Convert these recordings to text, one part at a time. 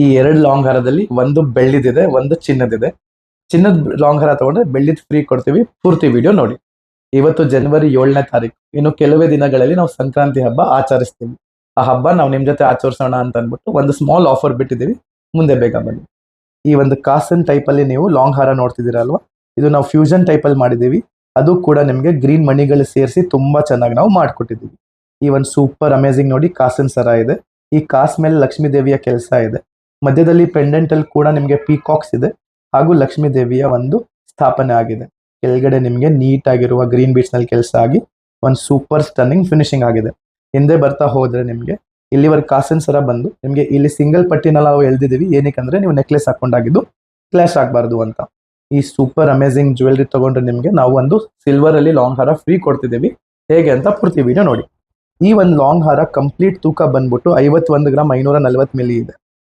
ಈ 2 ಲಾಂಗ್ ಹಾರದಲ್ಲಿ ಒಂದು ಬೆಳ್ಳಿದಿದೆ, ಒಂದು ಚಿನ್ನದಿದೆ. ಚಿನ್ನದ ಲಾಂಗ್ ಹಾರ ತಗೊಂಡ್ರೆ ಬೆಳ್ಳಿದ್ ಫ್ರೀ ಕೊಡ್ತೀವಿ. ಪೂರ್ತಿ ವಿಡಿಯೋ ನೋಡಿ. ಇವತ್ತು ಜನವರಿ 7ನೇ ತಾರೀಕು. ಇನ್ನು ಕೆಲವೇ ದಿನಗಳಲ್ಲಿ ನಾವು ಸಂಕ್ರಾಂತಿ ಹಬ್ಬ ಆಚರಿಸ್ತೀವಿ. ಆ ಹಬ್ಬ ನಾವು ನಿಮ್ ಜೊತೆ ಆಚರಿಸೋಣ ಅಂತ ಅಂದ್ಬಿಟ್ಟು ಒಂದು ಸ್ಮಾಲ್ ಆಫರ್ ಬಿಟ್ಟಿದ್ದೀವಿ. ಮುಂದೆ ಬೇಗ ಬನ್ನಿ. ಈ ಒಂದು ಕಾಸನ್ ಟೈಪ್ ಅಲ್ಲಿ ನೀವು ಲಾಂಗ್ ಹಾರ ನೋಡ್ತಿದ್ದೀರಾ ಅಲ್ವಾ, ಇದು ನಾವು ಫ್ಯೂಷನ್ ಟೈಪ್ ಅಲ್ಲಿ ಮಾಡಿದೀವಿ. ಅದು ಕೂಡ ನಿಮ್ಗೆ ಗ್ರೀನ್ ಮಣಿಗಳು ಸೇರಿಸಿ ತುಂಬಾ ಚೆನ್ನಾಗಿ ನಾವು ಮಾಡ್ಕೊಟ್ಟಿದ್ದೀವಿ. ಈ ಒಂದು ಸೂಪರ್ ಅಮೇಜಿಂಗ್ ನೋಡಿ ಕಾಸನ್ ಸರ ಇದೆ. ಈ ಕಾಸ್ ಮೇಲೆ ಲಕ್ಷ್ಮೀ ದೇವಿಯ ಕೆಲಸ ಇದೆ. ಮಧ್ಯದಲ್ಲಿ ಪೆಂಡೆಂಟ್ ಅಲ್ಲಿ ಕೂಡ ನಿಮ್ಗೆ ಪೀಕಾಕ್ಸ್ ಇದೆ ಹಾಗೂ ಲಕ್ಷ್ಮೀ ದೇವಿಯ ಒಂದು ಸ್ಥಾಪನೆ ಆಗಿದೆ. ಕೆಳಗಡೆ ನಿಮ್ಗೆ ನೀಟ್ ಆಗಿರುವ ಗ್ರೀನ್ ಬೀಟ್ಸ್ ನಲ್ಲಿ ಕೆಲಸ ಆಗಿ ಒಂದು ಸೂಪರ್ ಸ್ಟನ್ನಿಂಗ್ ಫಿನಿಶಿಂಗ್ ಆಗಿದೆ. ಹಿಂದೆ ಬರ್ತಾ ಹೋದ್ರೆ ನಿಮ್ಗೆ ಇಲ್ಲಿವರೆಗೆ ಕಾಸನ್ ಸರ ಬಂದು ನಿಮ್ಗೆ ಇಲ್ಲಿ ಸಿಂಗಲ್ ಪಟ್ಟಿನ ನಾವು ಎಳ್ದಿದೀವಿ. ಏನಕ್ಕಂದ್ರೆ ನೀವು ನೆಕ್ಲೆಸ್ ಹಾಕೊಂಡಾಗಿದ್ದು ಕ್ಲಾಶ್ ಆಗಬಾರ್ದು ಅಂತ. ಈ ಸೂಪರ್ ಅಮೇಜಿಂಗ್ ಜ್ಯುವೆಲ್ರಿ ತಗೊಂಡ್ರೆ ನಿಮ್ಗೆ ನಾವು ಒಂದು ಸಿಲ್ವರ್ ಅಲ್ಲಿ ಲಾಂಗ್ ಹಾರ ಫ್ರೀ ಕೊಡ್ತಿದ್ದೀವಿ. ಹೇಗೆ ಅಂತ ಪೂರ್ತಿ ವಿಡಿಯೋ ನೋಡಿ. ಈ ಒಂದು ಲಾಂಗ್ ಹಾರ ಕಂಪ್ಲೀಟ್ ತೂಕ ಬಂದ್ಬಿಟ್ಟು 51 ಗ್ರಾಮ್ 540 ಮಿಲಿ ಇದೆ.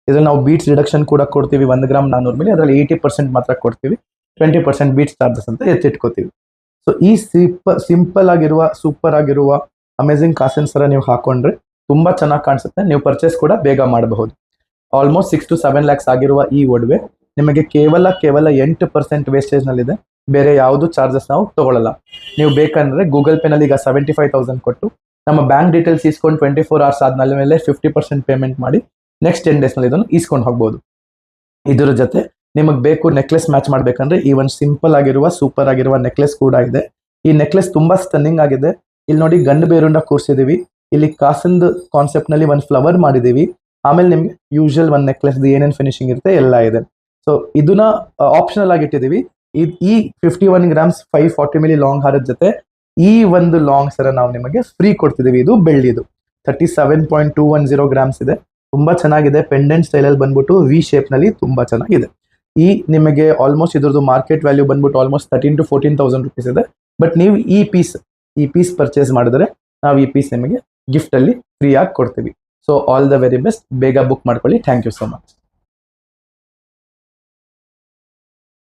ಇದ್ರಲ್ಲಿ ನಾವು ಬೀಟ್ಸ್ ರಿಡಕ್ಷನ್ ಕೂಡ ಕೊಡ್ತೀವಿ. 1 ಗ್ರಾಮ್ 400 ಮಿಲಿ, ಅದರಲ್ಲಿ 80% ಮಾತ್ರ ಕೊಡ್ತೀವಿ. 20% ಬೀಟ್ಸ್ ಚಾರ್ಜಸ್ ಅಂತ ಎತ್ತಿಟ್ಕೋತೀವಿ. ಸೊ ಈ ಸಿಂಪಲ್ ಆಗಿರುವ ಸೂಪರ್ ಆಗಿರುವ ಅಮೇಜಿಂಗ್ ಕಾಸನ್ ಸರ ನೀವು ಹಾಕೊಂಡ್ರೆ ತುಂಬಾ ಚೆನ್ನಾಗಿ ಕಾಣಿಸುತ್ತೆ. ನೀವು ಪರ್ಚೇಸ್ ಕೂಡ ಬೇಗ ಮಾಡಬಹುದು. ಆಲ್ಮೋಸ್ಟ್ 6 to 7 lakhs ಆಗಿರುವ ಈ ಒಡವೆ ನಿಮಗೆ ಕೇವಲ 8% ವೇಸ್ಟೇಜ್ ನಲ್ಲಿದೆ. ಬೇರೆ ಯಾವುದು ಚಾರ್ಜಸ್ ನಾವು ತಗೊಳ್ಳಲ್ಲ. ನೀವು ಬೇಕಂದ್ರೆ ಗೂಗಲ್ ಪೇ ನಲ್ಲಿ ಈಗ 75,000 ಕೊಟ್ಟು ನಮ್ಮ ಬ್ಯಾಂಕ್ ಡೀಟೇಲ್ಸ್ ಇಸ್ಕೊಂಡು 24 hours ಆದ್ಮೇಲೆ 50% ಪೇಮೆಂಟ್ ಮಾಡಿ ನೆಕ್ಸ್ಟ್ 10 days ನಲ್ಲಿ ಇದನ್ನು ಇಸ್ಕೊಂಡು ಹೋಗ್ಬೋದು. ಇದರ ಜೊತೆ ನಿಮಗೆ ಬೇಕು ನೆಕ್ಲೆಸ್ ಮ್ಯಾಚ್ ಮಾಡ್ಬೇಕಂದ್ರೆ ಈ ಒಂದು ಸಿಂಪಲ್ ಆಗಿರುವ ಸೂಪರ್ ಆಗಿರುವ ನೆಕ್ಲೆಸ್ ಕೂಡ ಇದೆ. ಈ ನೆಕ್ಲೆಸ್ ತುಂಬಾ ಸ್ಟನ್ನಿಂಗ್ ಆಗಿದೆ. ಇಲ್ಲಿ ನೋಡಿ ಗಂಡು ಬೇರುಂಡ ಕೂರಿಸಿದೀವಿ. ಇಲ್ಲಿ ಕಾಸಂದ್ ಕಾನ್ಸೆಪ್ಟ್ ನಲ್ಲಿ ಒಂದು ಫ್ಲವರ್ ಮಾಡಿದೀವಿ. ಆಮೇಲೆ ನಿಮ್ಗೆ ಯೂಶುವಲ್ ಒಂದು ನೆಕ್ಲೆಸ್ ಏನೇನ್ ಫಿನಿಶಿಂಗ್ ಇರುತ್ತೆ ಎಲ್ಲ ಇದೆ. ಸೊ ಇದನ್ನ ಆಪ್ಷನಲ್ ಆಗಿ ಇಟ್ಟಿದೀವಿ. ಈ 51 ಗ್ರಾಮ್ಸ್ 540 ಮಿಲಿ ಲಾಂಗ್ ಹಾರದ ಜೊತೆ ಈ ಒಂದು ಲಾಂಗ್ ಸರ ನಾವು ನಿಮಗೆ ಫ್ರೀ ಕೊಡ್ತಿದೀವಿ. ಇದು ಬೆಳ್ಳಿದು 37.210 ಗ್ರಾಮ್ಸ್ ಇದೆ. ತುಂಬಾ ಚೆನ್ನಾಗಿದೆ. ಪೆಂಡೆಂಟ್ ಸ್ಟೈಲ್ ಅಲ್ಲಿ ಬಂದ್ಬಿಟ್ಟು ವಿ ಶೇಪ್ ನಲ್ಲಿ ತುಂಬಾ ಚೆನ್ನಾಗಿದೆ. ಈ ನಿಮಗೆ ಆಲ್ಮೋಸ್ಟ್ ಇದ್ರದ್ದು ಮಾರ್ಕೆಟ್ ವ್ಯಾಲ್ಯೂ ಬಂದ್ಬಿಟ್ಟು ಆಲ್ಮೋಸ್ಟ್ 13,000 to 14,000 rupees ಇದೆ. ಬಟ್ ನೀವು ಈ ಪೀಸ್ ಪರ್ಚೇಸ್ ಮಾಡಿದ್ರೆ ನಾವು ಈ ಪೀಸ್ ನಿಮಗೆ ಗಿಫ್ಟ್ ಅಲ್ಲಿ ಫ್ರೀ ಆಗಿ ಕೊಡ್ತೀವಿ. So all the very best. ಬೇಗ ಬುಕ್ ಮಾಡ್ಕೊಳ್ಳಿ. Thank you so much.